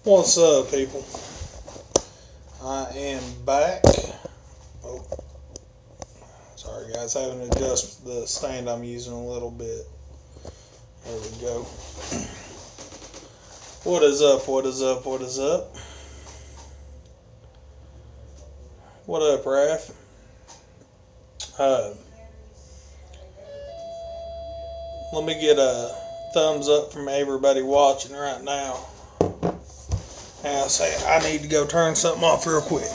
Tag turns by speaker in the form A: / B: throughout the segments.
A: What's up, people? I am back. Oh, sorry guys, having to adjust the stand I'm using a little bit. There we go. What is up? What is up? What is up? What up, Raph? Let me get a thumbs up from everybody watching right now. And I say I need to go turn something off real quick.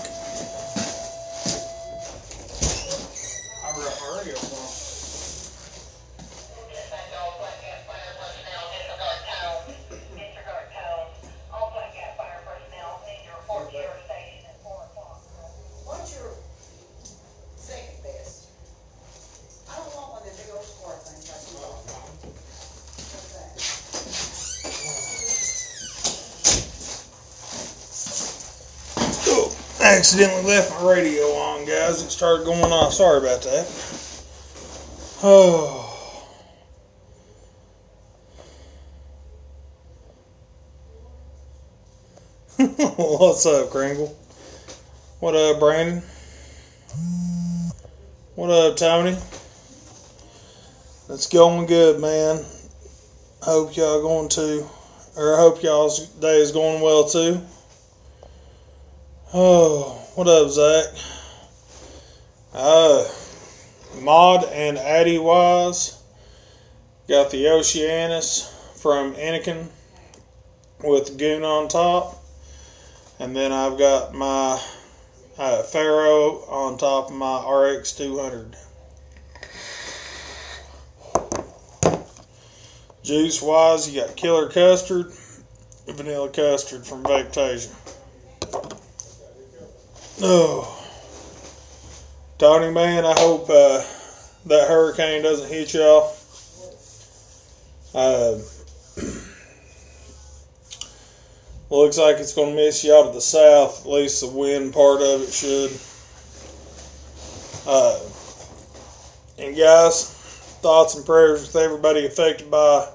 A: I accidentally left my radio on, guys. It started going off. Sorry about that. Oh. What's up, Kringle? What up, Brandon? What up, Tony? It's going good, man. Hope y'all I hope y'all's day is going well too. Oh, what up, Zach? Mod and Addy Wise got the Oceanus from Anakin with Goon on top, and then I've got my Pharaoh on top of my RX 200. Juice wise, you got Killer Custard, Vanilla Custard from Vectasia. Oh, Tony, man, I hope that hurricane doesn't hit y'all. Looks like it's going to miss you out of the south. At least the wind part of it should. And guys, thoughts and prayers with everybody affected by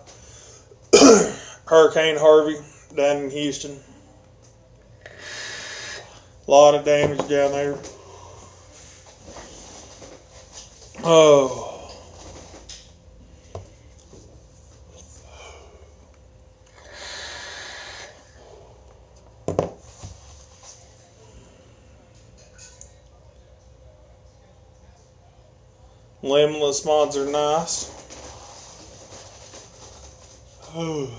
A: Hurricane Harvey down in Houston. A lot of damage down there. Oh. Limitless mods are nice. Oh.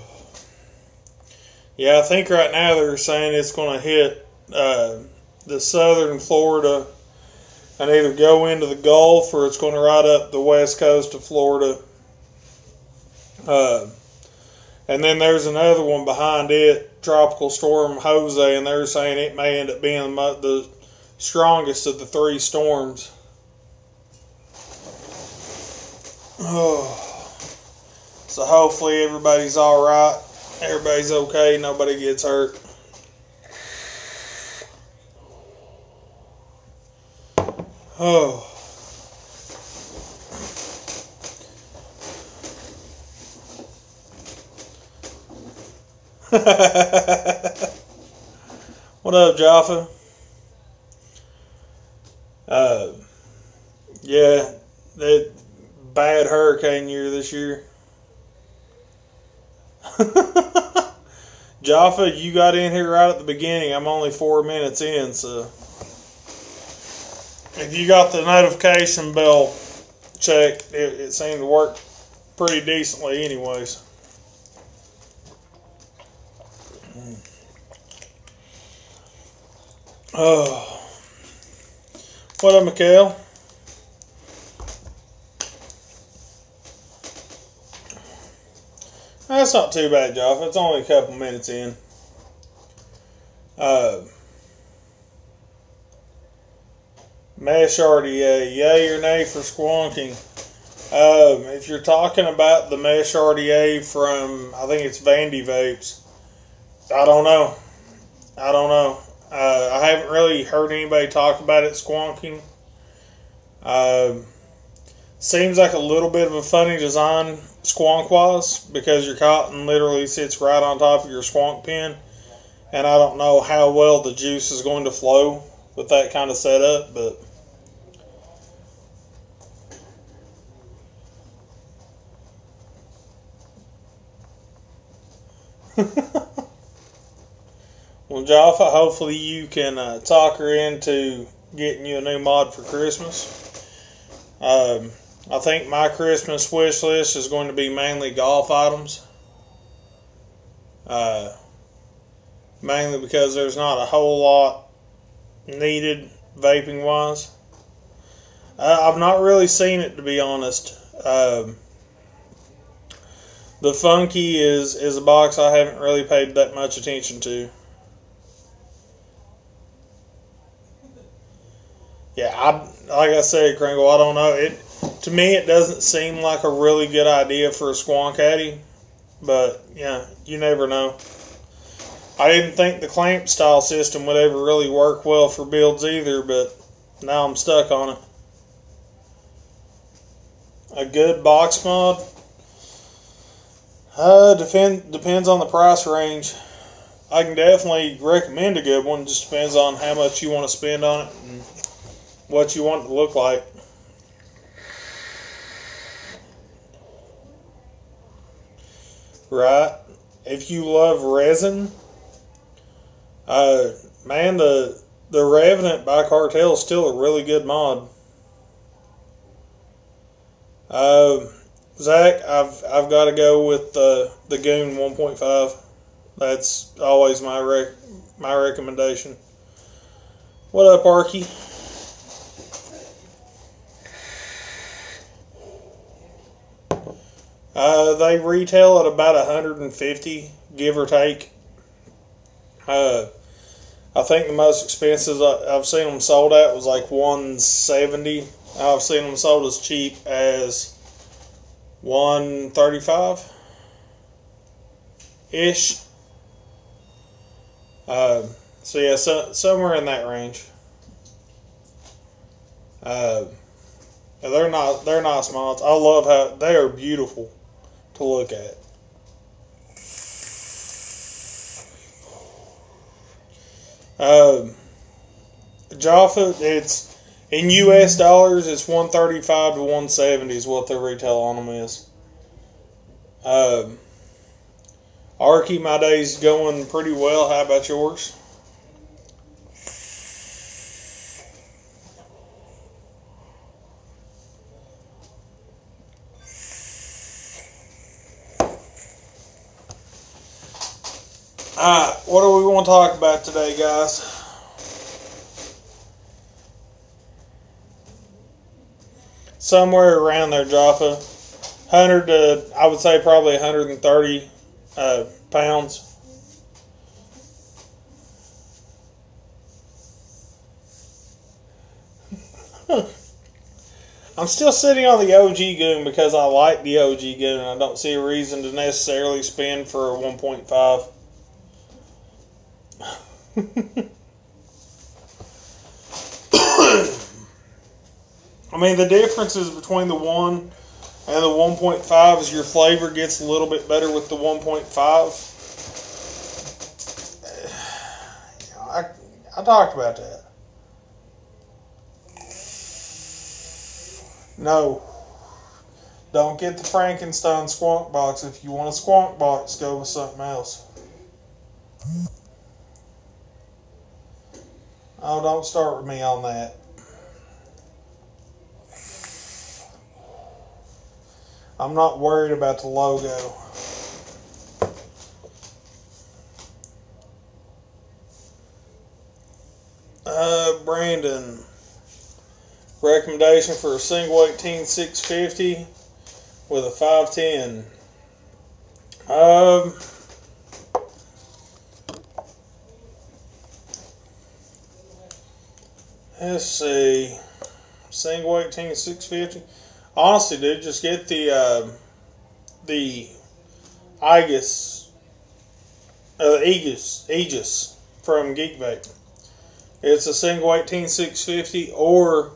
A: Yeah, I think right now they're saying it's going to hit the southern Florida and either go into the Gulf or it's going to ride up the west coast of Florida. And then there's another one behind it, Tropical Storm Jose, and they're saying it may end up being the strongest of the three storms. Oh. So hopefully everybody's all right. Everybody's okay. Nobody gets hurt. Oh. What up, Jaffa? Yeah, that bad hurricane year this year. Jaffa, you got in here right at the beginning. I'm only 4 minutes in, so if you got the notification bell checked, it seemed to work pretty decently anyways. Oh. What up, Mikhail? That's not too bad, Jaffa. It's only a couple minutes in. Mesh RDA, yay or nay for squonking? If you're talking about the Mesh RDA from, I think it's Vandy Vapes, I don't know. I haven't really heard anybody talk about it squonking. Seems like a little bit of a funny design squonk wise, because your cotton literally sits right on top of your squonk pin, And I don't know how well the juice is going to flow with that kind of setup, but well, Jaffa, hopefully you can talk her into getting you a new mod for Christmas. I think my Christmas wish list is going to be mainly golf items. Mainly because there's not a whole lot needed vaping wise. I've not really seen it, to be honest. The Funky is a box I haven't really paid that much attention to. Yeah, like I said, Kringle, I don't know. To me, it doesn't seem like a really good idea for a Squonk Caddy, but yeah, you never know. I didn't think the clamp style system would ever really work well for builds either, but now I'm stuck on it. A good box mod? Depends on the price range. I can definitely recommend a good one. Just depends on how much you want to spend on it and what you want it to look like. Right. If you love resin, man, the Revenant by Cartel is still a really good mod. Zach, I've got to go with the Goon 1.5. That's always my recommendation. What up, Arky? They retail at about $150, give or take. I think the most expensive I've seen them sold at was like $170. I've seen them sold as cheap as $135 ish. So yeah, somewhere in that range. They're nice mods. I love how they are beautiful to look at. Jaffa, it's in US dollars. It's $135 to $170 is what the retail on them is. Arky, my day's going pretty well. How about yours? What do we want to talk about today, guys? Somewhere around there, Jaffa. 100 to, I would say probably 130 pounds. I'm still sitting on the OG Goon because I like the OG Goon. I don't see a reason to necessarily spend for a 1.5. I mean, the differences between the 1 and the 1.5 is your flavor gets a little bit better with the 1.5. I talked about that. No. Don't get the Frankenstein Squonk box. If you want a Squonk box, go with something else. Oh, don't start with me on that. I'm not worried about the logo. Brandon. Recommendation for a single 18650 with a 510. Let's see. Single 18650. Honestly, dude, just get the Aegis from Geek Vape. It's a single 18650 or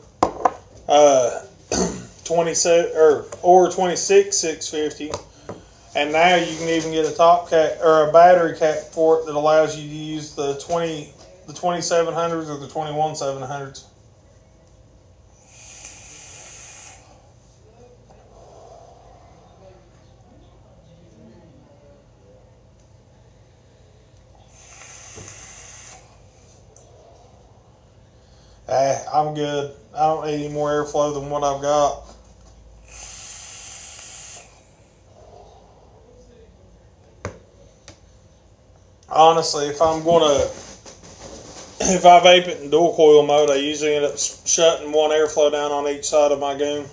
A: 26650 And now you can even get a top cap or a battery cap for it that allows you to use the 2700s or the 21700s. I'm good. I don't need any more airflow than what I've got. Honestly, if I vape it in dual coil mode, I usually end up shutting one airflow down on each side of my goon.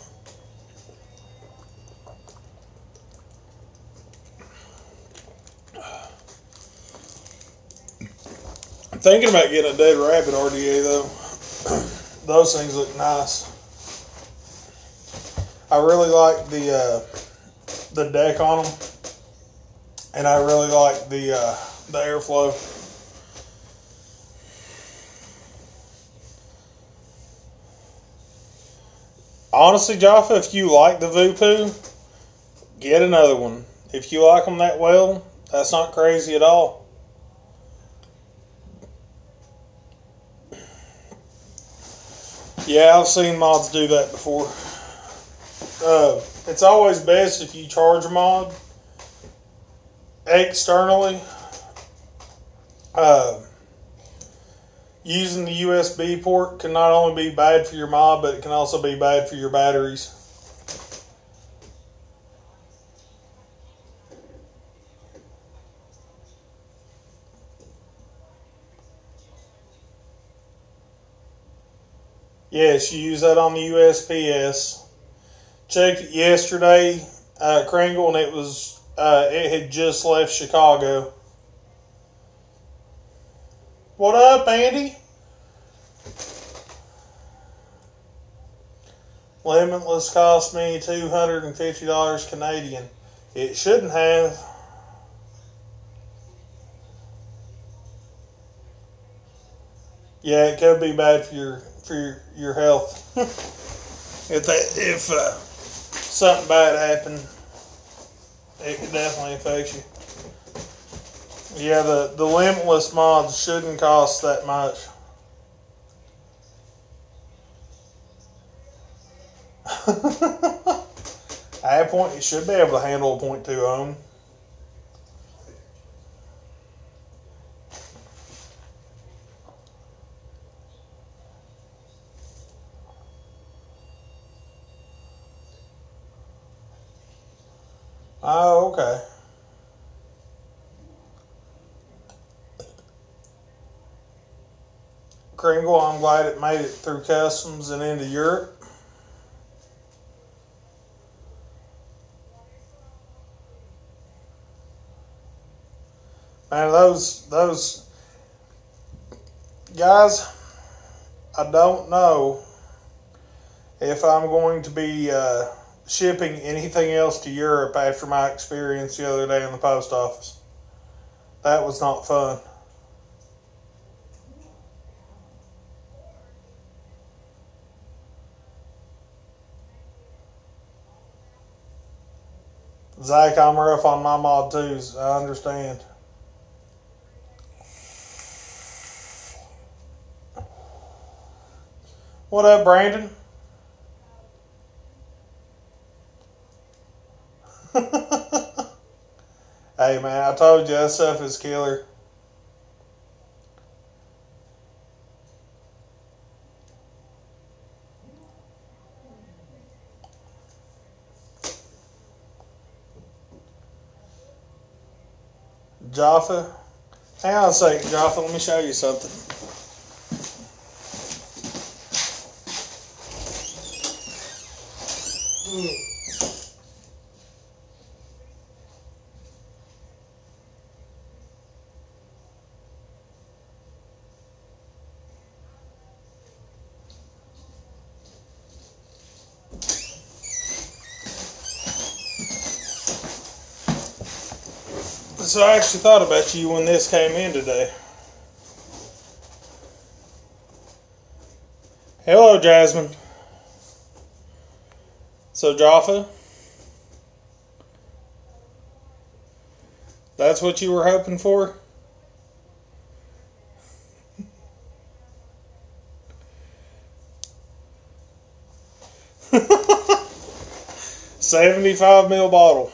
A: I'm thinking about getting a Dead Rabbit RDA though. Those things look nice. I really like the deck on them, and I really like the airflow. Honestly, Jaffa, if you like the Voopoo, get another one. If you like them that well, that's not crazy at all. Yeah, I've seen mods do that before. It's always best if you charge a mod externally. Using the USB port can not only be bad for your mod, but it can also be bad for your batteries. Yes, you use that on the USPS. Checked it yesterday, Kringle, and it had just left Chicago. What up, Andy? Limitless cost me $250 Canadian. It shouldn't have. Yeah, it could be bad for your health. if something bad happened, it could definitely affect you. Yeah, the Limitless mods shouldn't cost that much. At a point, you should be able to handle a 0.2 ohm. Oh, okay. Kringle, I'm glad it made it through customs and into Europe. Man, those guys, I don't know if I'm going to be shipping anything else to Europe after my experience the other day in the post office. That was not fun. Zach, I'm rough on my mod too, so I understand. What up, Brandon? Hey man, I told you that stuff is killer. Jaffa, hang on a second, Jaffa. Let me show you something. So I actually thought about you when this came in today. Hello, Jasmine. So Jaffa, That's what you were hoping for? $75 ml bottle.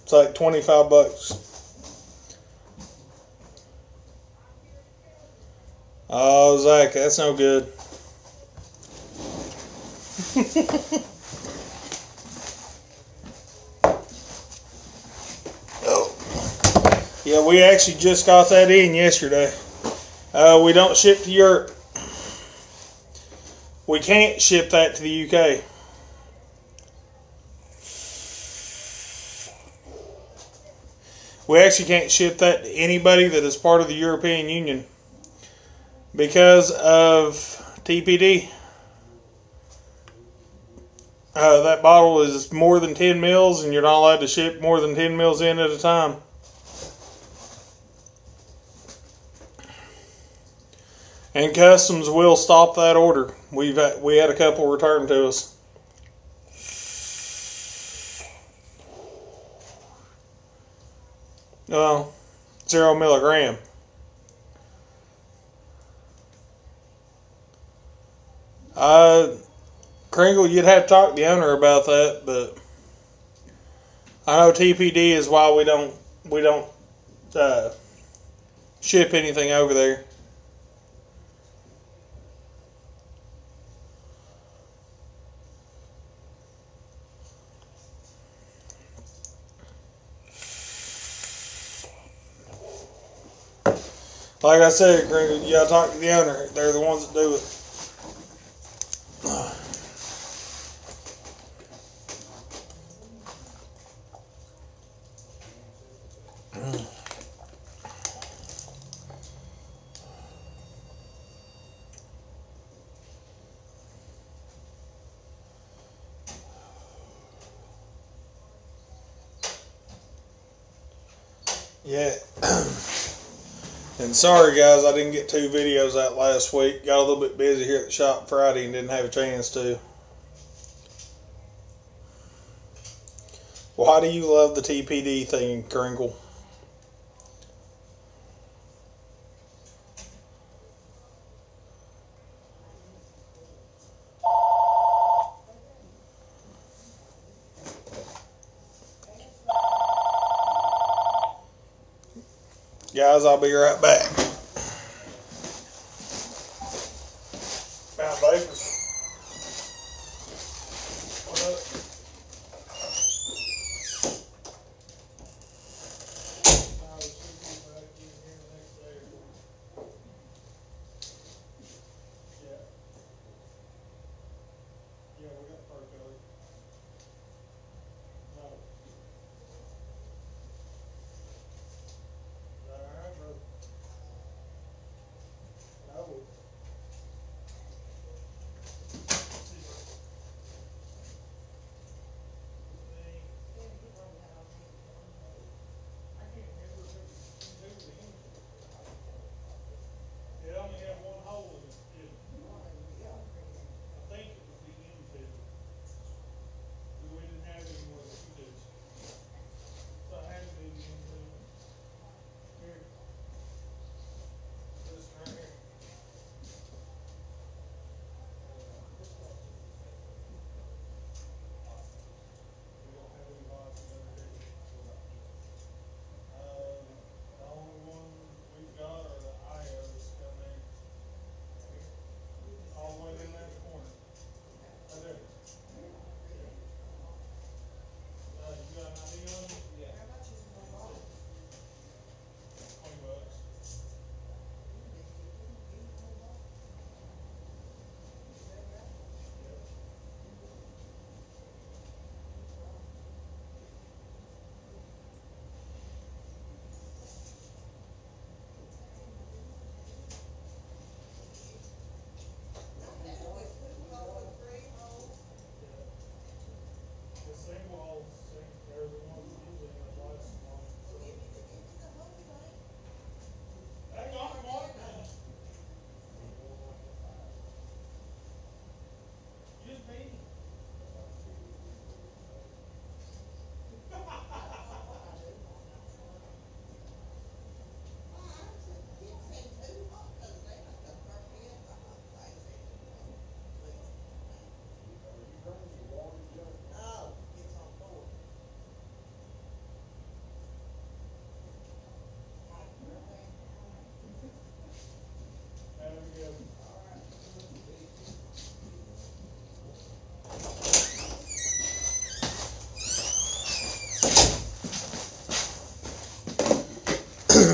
A: It's like $25. Oh, Zach, that's no good. Oh. Yeah, we actually just got that in yesterday. We don't ship to Europe. We can't ship that to the UK. We actually can't ship that to anybody that is part of the European Union because of TPD. That bottle is more than 10 mils, and you're not allowed to ship more than 10 mils in at a time. And customs will stop that order. We had a couple returned to us. Well, 0 milligram. Kringle, you'd have to talk to the owner about that, but I know TPD is why we don't ship anything over there. Like I said, Kringle, you gotta talk to the owner. They're the ones that do it. Yeah. And sorry guys, I didn't get 2 videos out last week. Got a little bit busy here at the shop Friday and didn't have a chance to. Why do you love the TPD thing, Kringle? Guys, I'll be right back. Found Bakers. What up? Yeah, we got Perco. No. Alright, brother.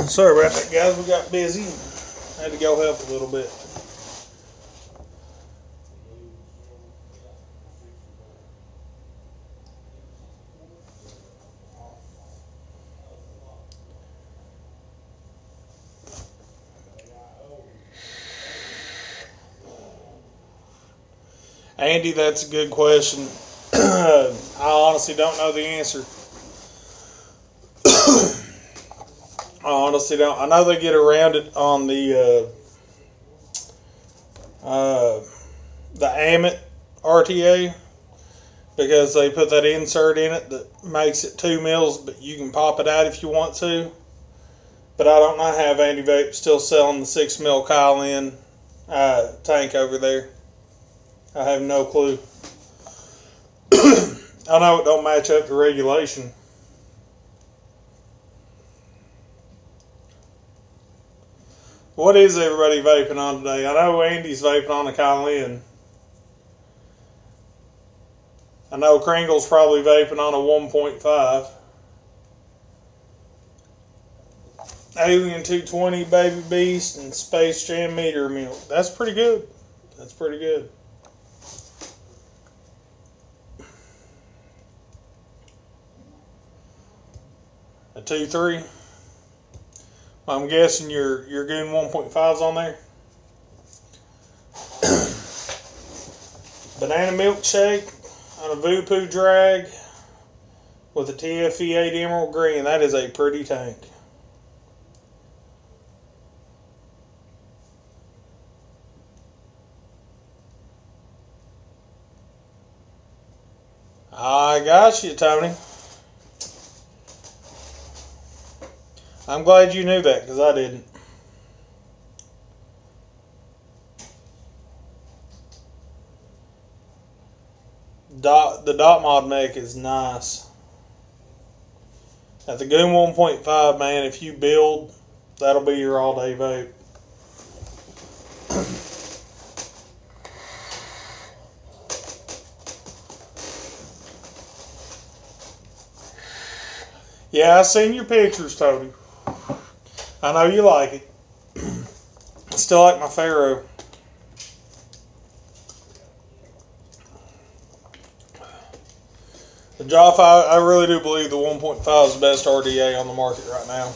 A: Sorry about that, guys. We got busy. Had to go help a little bit. Andy, that's a good question. I honestly don't know the answer. I honestly don't. I know they get around it on the Amit RTA because they put that insert in it that makes it 2 mils, but you can pop it out if you want to. But I don't know how Andy Vape's still selling the 6 mil Kylin tank over there. I have no clue. I know it don't match up to regulation. What is everybody vaping on today? I know Andy's vaping on the Kylin. I know Kringle's probably vaping on a 1.5. Alien 220, Baby Beast, and Space Jam Meter Milk. That's pretty good. That's pretty good. A 2.3. I'm guessing your Goon 1.5's on there. Banana milkshake on a Voodoo drag with a TFE8 Emerald Green. That is a pretty tank. I got you, Tony. I'm glad you knew that, because I didn't. The dot mod mech is nice. At the Goon 1.5, man, if you build, that'll be your all-day vape. Yeah, I seen your pictures, Toby. I know you like it. I still like my Pharaoh. The Joff, I really do believe the 1.5 is the best RDA on the market right now.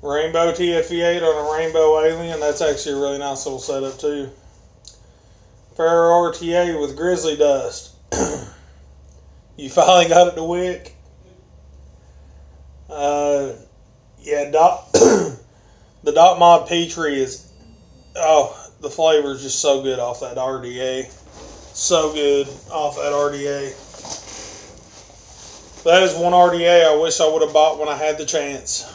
A: Rainbow TFE8 on a Rainbow Alien. That's actually a really nice little setup too. Pharaoh RTA with Grizzly Dust. You finally got it to wick. Yeah, the Dot Mod Petrie is, the flavor is just so good off that RDA. So good off that RDA. That is one RDA I wish I would have bought when I had the chance.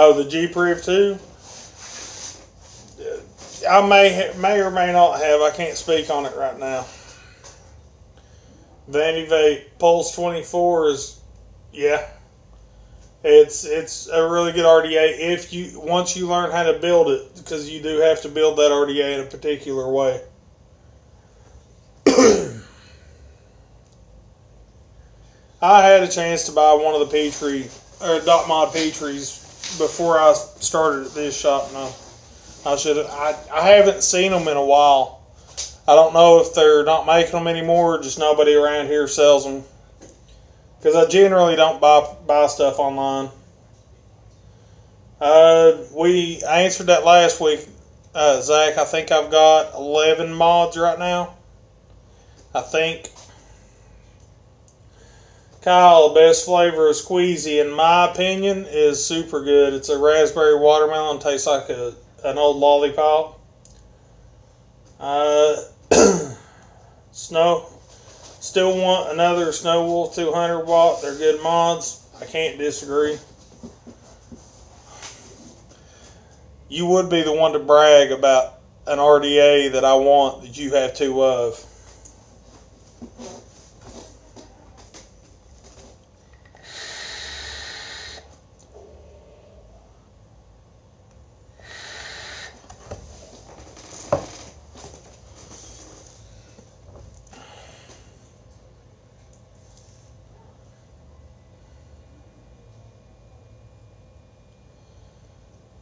A: Oh, the Jeep Riv 2? I may or may not have. I can't speak on it right now. Vandy Vape Pulse 24 is, yeah. It's a really good RDA once you learn how to build it, because you do have to build that RDA in a particular way. I had a chance to buy one of the Petrie, or Dot Mod Petries, before I started at this shop. No, I haven't seen them in a while. I don't know if they're not making them anymore, or just nobody around here sells them. Because I generally don't buy stuff online. I answered that last week, Zach. I think I've got 11 mods right now. I think. Kyle, the best flavor of Squeezy, in my opinion, is super good. It's a raspberry watermelon. Tastes like an old lollipop. Still want another Snow Wolf 200 watt. They're good mods. I can't disagree. You would be the one to brag about an RDA that I want that you have two of.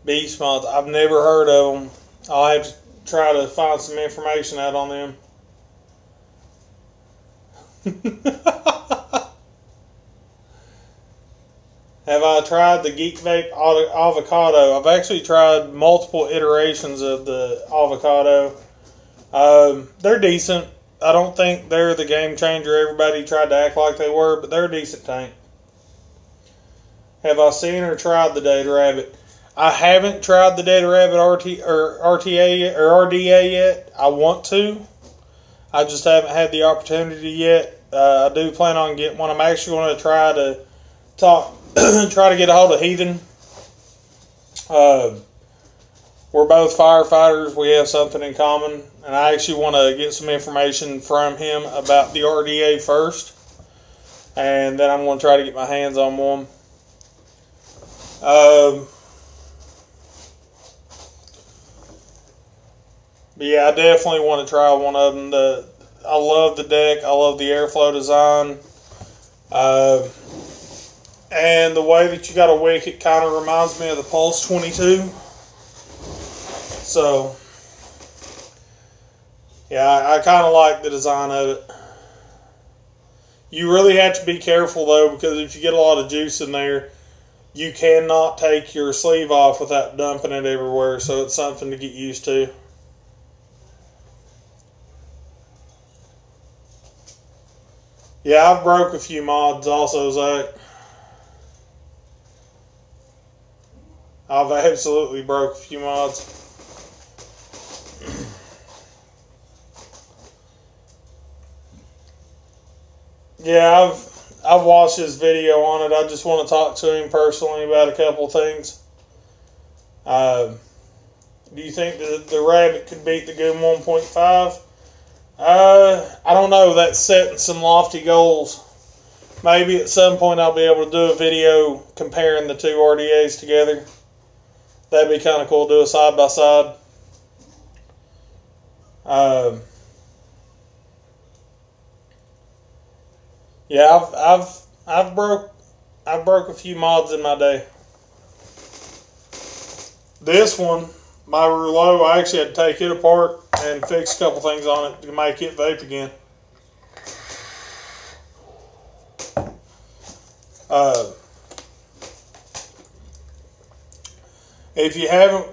A: Beast mods. I've never heard of them. I'll have to try to find some information out on them. Have I tried the Geek Vape avocado? I've actually tried multiple iterations of the avocado. They're decent. I don't think they're the game changer everybody tried to act like they were, but they're a decent tank. Have I seen or tried the Data Rabbit? I haven't tried the Data Rabbit RTA or RDA yet. I want to. I just haven't had the opportunity yet. I do plan on getting one. I'm actually going to try to try to get a hold of Heathen. We're both firefighters. We have something in common. And I actually want to get some information from him about the RDA first. And then I'm going to try to get my hands on one. But yeah, I definitely want to try one of them. I love the deck. I love the airflow design. And the way that you got a wick, it kind of reminds me of the Pulse 22. So, yeah, I kind of like the design of it. You really have to be careful, though, because if you get a lot of juice in there, you cannot take your sleeve off without dumping it everywhere. So it's something to get used to. Yeah, I've broke a few mods also, Zach. I've absolutely broke a few mods. Yeah, I've watched his video on it. I just want to talk to him personally about a couple things. Do you think that the Rabbit could beat the Goon 1.5? I don't know. That's setting some lofty goals. Maybe at some point I'll be able to do a video comparing the two RDAs together. That'd be kind of cool to do a side by side. Yeah, I've broke a few mods in my day. This one, my Rouleau, I actually had to take it apart and fix a couple things on it to make it vape again. If you haven't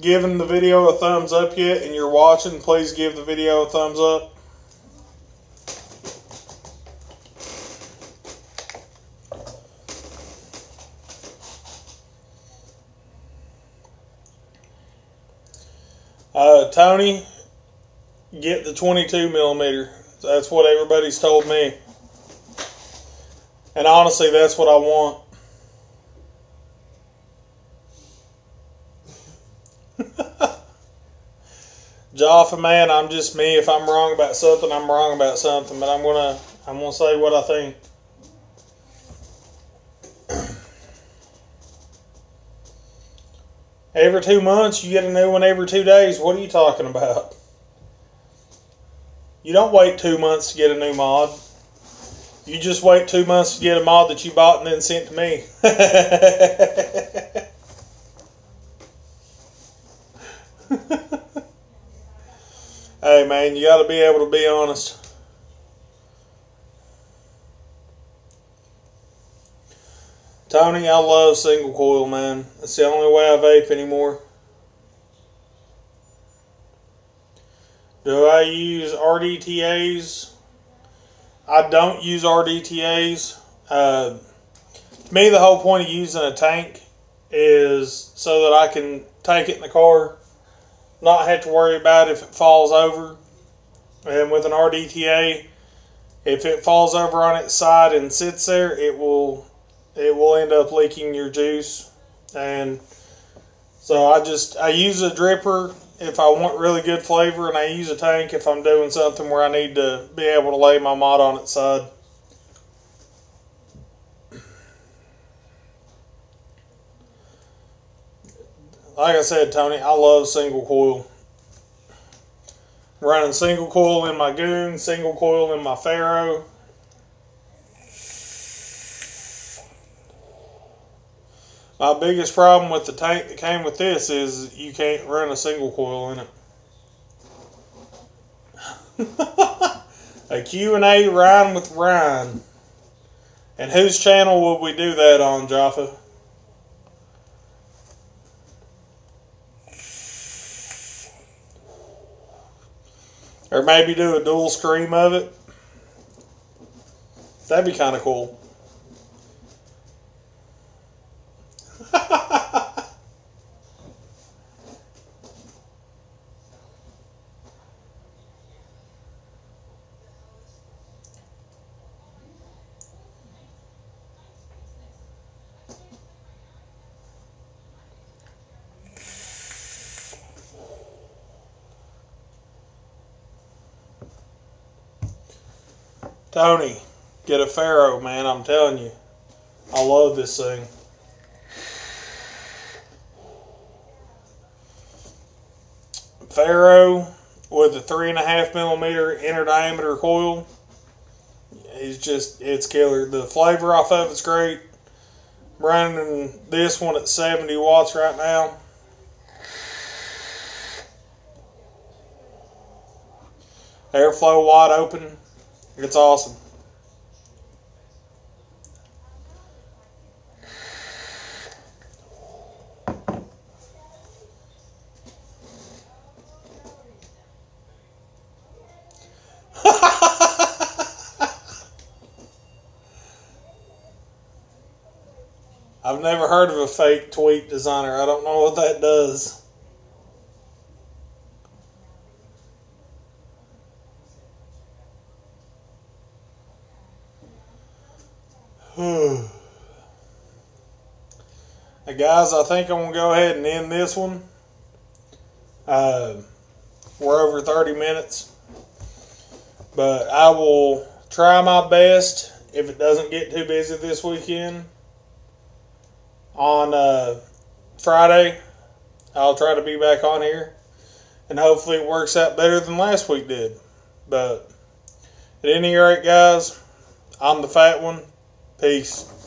A: given the video a thumbs up yet and you're watching, please give the video a thumbs up. Tony, get the 22 millimeter. That's what everybody's told me. And honestly, that's what I want. Jaffa, man, I'm just me. If I'm wrong about something, I'm wrong about something. But I'm gonna say what I think. Every 2 months, you get a new one every 2 days. What are you talking about? You don't wait 2 months to get a new mod. You just wait 2 months to get a mod that you bought and then sent to me. Hey, man, you got to be able to be honest. Tony, I love single coil, man. It's the only way I vape anymore. Do I use RDTAs? I don't use RDTAs. To me, the whole point of using a tank is so that I can take it in the car, not have to worry about if it falls over. And with an RDTA, if it falls over on its side and sits there, it will end up leaking your juice. And so I use a dripper if I want really good flavor, and I use a tank if I'm doing something where I need to be able to lay my mod on its side. Like I said, Tony, I love single coil. I'm running single coil in my Goon, single coil in my Pharaoh. My biggest problem with the tank that came with this is you can't run a single coil in it. A Q&A Ryan with Ryan. And whose channel would we do that on, Jaffa? Or maybe do a dual scream of it. That'd be kind of cool. Tony, get a Faro, man. I'm telling you. I love this thing. Faro with a 3.5mm inner diameter coil. It's killer. The flavor off of it's great. Running this one at 70 watts right now. Airflow wide open. It's awesome. I've never heard of a fake tweet designer. I don't know what that does. Guys, I think I'm going to go ahead and end this one. We're over 30 minutes. But I will try my best, if it doesn't get too busy this weekend, on Friday, I'll try to be back on here. And hopefully it works out better than last week did. But at any rate, guys, I'm the fat one. Peace.